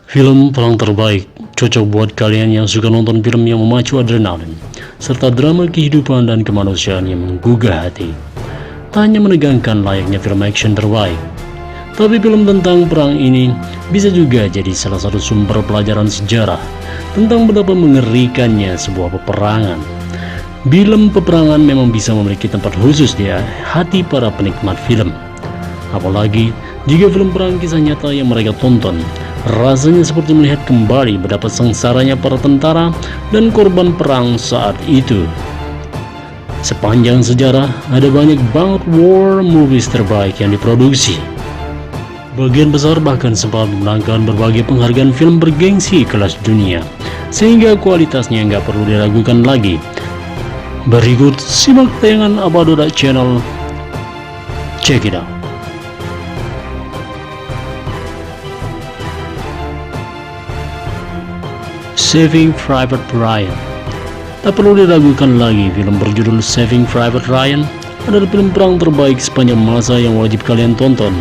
Film perang terbaik cocok buat kalian yang suka nonton film yang memacu adrenalin, serta drama kehidupan dan kemanusiaan yang menggugah hati. Tak hanya menegangkan layaknya film action terbaik, tapi film tentang perang ini bisa juga jadi salah satu sumber pelajaran sejarah tentang betapa mengerikannya sebuah peperangan. Film peperangan memang bisa memiliki tempat khusus di hati para penikmat film. Apalagi jika film perang kisah nyata yang mereka tonton, rasanya seperti melihat kembali betapa sengsaranya para tentara dan korban perang saat itu. Sepanjang sejarah, ada banyak banget war movies terbaik yang diproduksi. Bagian besar bahkan sempat memenangkan berbagai penghargaan film bergengsi kelas dunia, sehingga kualitasnya nggak perlu diragukan lagi. Berikut simak tayangan Abadoda Channel. Check it out. Saving Private Ryan. Tak perlu diragukan lagi, film berjudul Saving Private Ryan adalah film perang terbaik sepanjang masa yang wajib kalian tonton.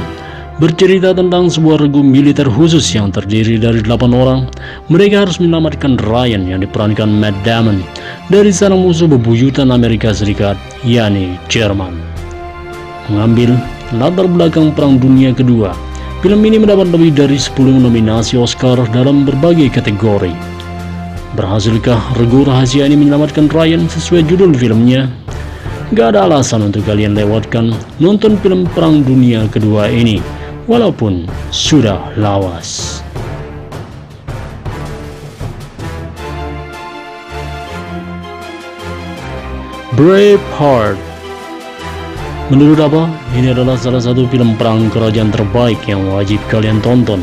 Bercerita tentang sebuah regu militer khusus yang terdiri dari 8 orang. Mereka harus menyelamatkan Ryan yang diperankan Matt Damon dari sarang musuh bebuyutan Amerika Serikat, yakni Jerman. Mengambil latar belakang Perang Dunia Kedua, film ini mendapat lebih dari 10 nominasi Oscar dalam berbagai kategori. Berhasilkah regu rahasia ini menyelamatkan Ryan sesuai judul filmnya? Gak ada alasan untuk kalian lewatkan nonton film Perang Dunia Kedua ini, walaupun sudah lawas. Braveheart. Menurut apa? Ini adalah salah satu film perang kerajaan terbaik yang wajib kalian tonton,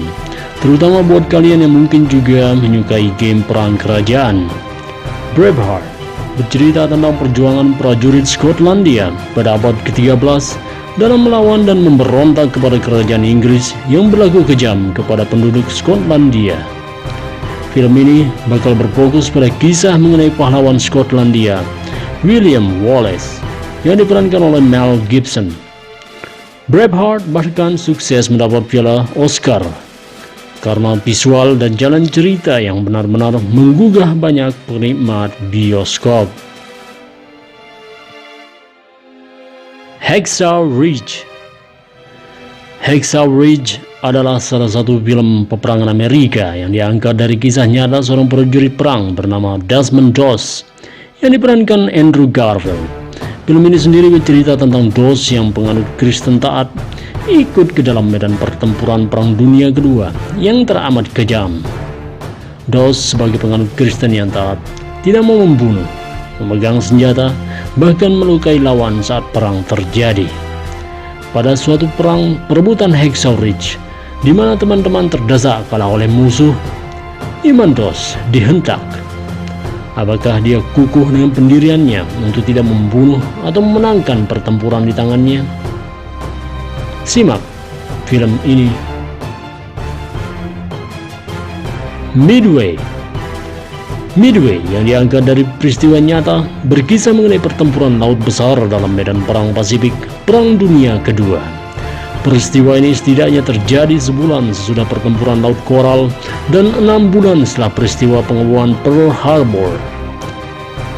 terutama buat kalian yang mungkin juga menyukai game perang kerajaan. Braveheart bercerita tentang perjuangan prajurit Skotlandia pada abad ke-13 dalam melawan dan memberontak kepada kerajaan Inggris yang berlaku kejam kepada penduduk Skotlandia. Film ini bakal berfokus pada kisah mengenai pahlawan Skotlandia, William Wallace, yang diperankan oleh Mel Gibson. Braveheart bahkan sukses mendapat piala Oscar karena visual dan jalan cerita yang benar-benar menggugah banyak penikmat bioskop. Hacksaw Ridge. Hacksaw Ridge adalah salah satu film peperangan Amerika yang diangkat dari kisah nyata seorang prajurit perang bernama Desmond Doss yang diperankan Andrew Garfield. Film ini sendiri bercerita tentang Doss yang penganut Kristen taat ikut ke dalam medan pertempuran Perang Dunia Kedua yang teramat kejam. Doss sebagai penganut Kristen yang taat tidak mau membunuh, memegang senjata, bahkan melukai lawan saat perang terjadi. Pada suatu perang perebutan Hacksaw Ridge, di mana teman-teman terdesak kalah oleh musuh, iman Doss dihentak. Apakah dia kukuh dengan pendiriannya untuk tidak membunuh atau memenangkan pertempuran di tangannya? Simak film ini. Midway. Midway yang diangkat dari peristiwa nyata berkisah mengenai pertempuran laut besar dalam medan perang Pasifik Perang Dunia Kedua. Peristiwa ini setidaknya terjadi sebulan sesudah pertempuran Laut Coral dan 6 bulan setelah peristiwa pengeboman Pearl Harbor.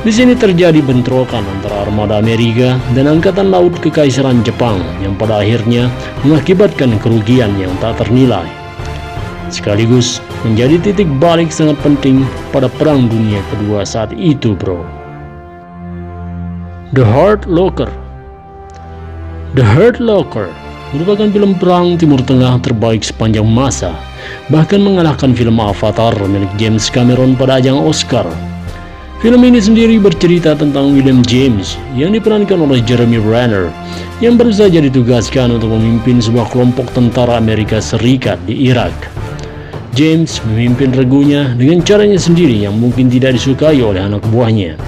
Di sini terjadi bentrokan antara armada Amerika dan angkatan laut Kekaisaran Jepang yang pada akhirnya mengakibatkan kerugian yang tak ternilai, sekaligus menjadi titik balik sangat penting pada Perang Dunia Kedua saat itu, bro. The Hurt Locker. The Hurt Locker merupakan film perang Timur Tengah terbaik sepanjang masa, bahkan mengalahkan film Avatar milik James Cameron pada ajang Oscar. Film ini sendiri bercerita tentang William James yang diperankan oleh Jeremy Renner yang baru saja ditugaskan untuk memimpin sebuah kelompok tentara Amerika Serikat di Irak. James memimpin regunya dengan caranya sendiri yang mungkin tidak disukai oleh anak buahnya,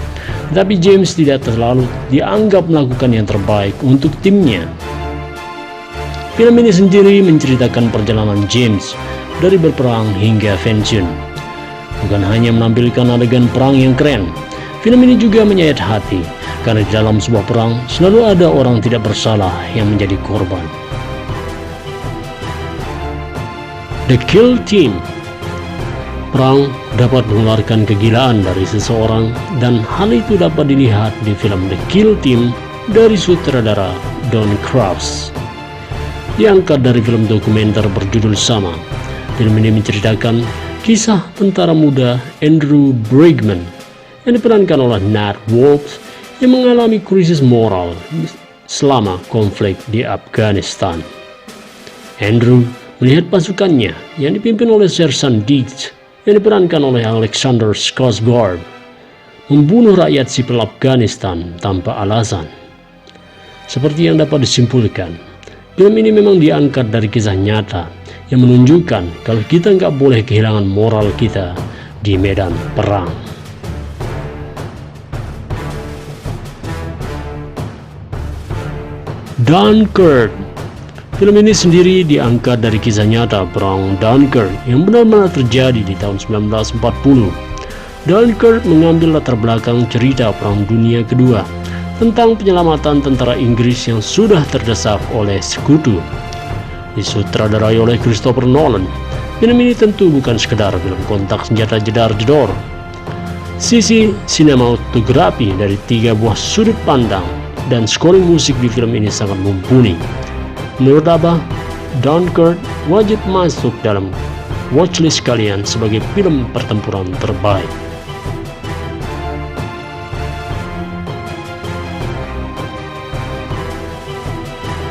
tapi James tidak terlalu dianggap melakukan yang terbaik untuk timnya. Film ini sendiri menceritakan perjalanan James dari berperang hingga pensiun. Bukan hanya menampilkan adegan perang yang keren, film ini juga menyayat hati, karena di dalam sebuah perang selalu ada orang tidak bersalah yang menjadi korban. The Kill Team. Perang dapat mengeluarkan kegilaan dari seseorang, dan hal itu dapat dilihat di film The Kill Team dari sutradara Don Krause. Diangkat dari film dokumenter berjudul sama. Film ini menceritakan kisah tentara muda Andrew Bregman yang diperankan oleh Nat Wolff yang mengalami krisis moral selama konflik di Afghanistan. Andrew melihat pasukannya yang dipimpin oleh Sersan Diggs yang diperankan oleh Alexander Skarsgård membunuh rakyat sipil Afghanistan tanpa alasan. Seperti yang dapat disimpulkan, film ini memang diangkat dari kisah nyata yang menunjukkan kalau kita nggak boleh kehilangan moral kita di medan perang. Dunkirk. Film ini sendiri diangkat dari kisah nyata perang Dunkirk yang benar-benar terjadi di tahun 1940. Dunkirk mengambil latar belakang cerita Perang Dunia Kedua tentang penyelamatan tentara Inggris yang sudah terdesak oleh sekutu. Disutradarai oleh Christopher Nolan, film ini tentu bukan sekedar film kontak senjata jedar-jedor. Sisi sinematografi dari 3 buah sudut pandang dan scoring musik di film ini sangat mumpuni. Menurut Abah, Dunkirk wajib masuk dalam watchlist kalian sebagai film pertempuran terbaik.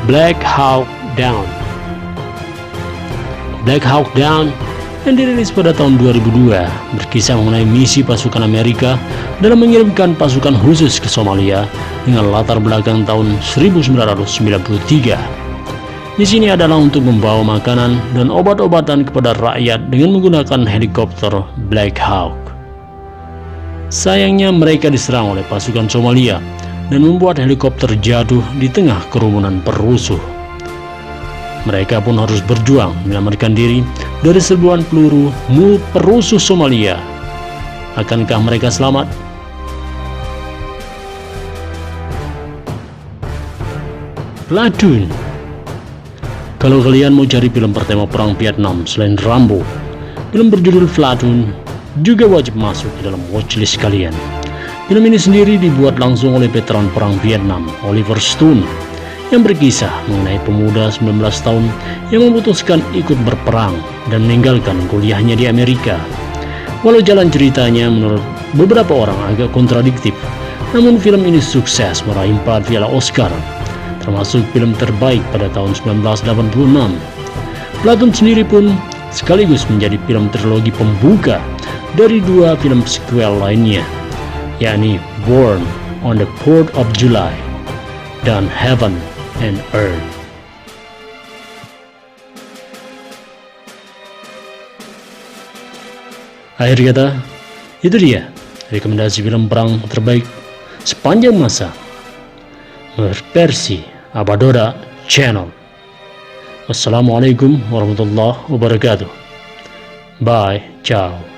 Black Hawk Down. Black Hawk Down yang dirilis pada tahun 2002 berkisah mengenai misi pasukan Amerika dalam mengirimkan pasukan khusus ke Somalia dengan latar belakang tahun 1993. Misi ini adalah untuk membawa makanan dan obat-obatan kepada rakyat dengan menggunakan helikopter Black Hawk. Sayangnya mereka diserang oleh pasukan Somalia dan membuat helikopter jatuh di tengah kerumunan perusuh. Mereka pun harus berjuang menyelamatkan diri dari serbuan peluru mulut perusuh Somalia. Akankah mereka selamat? Platoon. Kalau kalian mau cari film bertema perang Vietnam selain Rambo, film berjudul Platoon juga wajib masuk ke dalam watchlist kalian. Film ini sendiri dibuat langsung oleh veteran perang Vietnam, Oliver Stone, yang berkisah mengenai pemuda 19 tahun yang memutuskan ikut berperang dan meninggalkan kuliahnya di Amerika. Walau jalan ceritanya menurut beberapa orang agak kontradiktif, namun film ini sukses meraih 4 piala Oscar, termasuk film terbaik pada tahun 1986. Platoon sendiri pun sekaligus menjadi film trilogi pembuka dari 2 film sequel lainnya, yakni Born on the 4th of July dan Heaven and Earth. Akhir kata, itu dia rekomendasi film perang terbaik sepanjang masa versi Abadora Channel. Wassalamualaikum warahmatullahi wabarakatuh. Bye, ciao.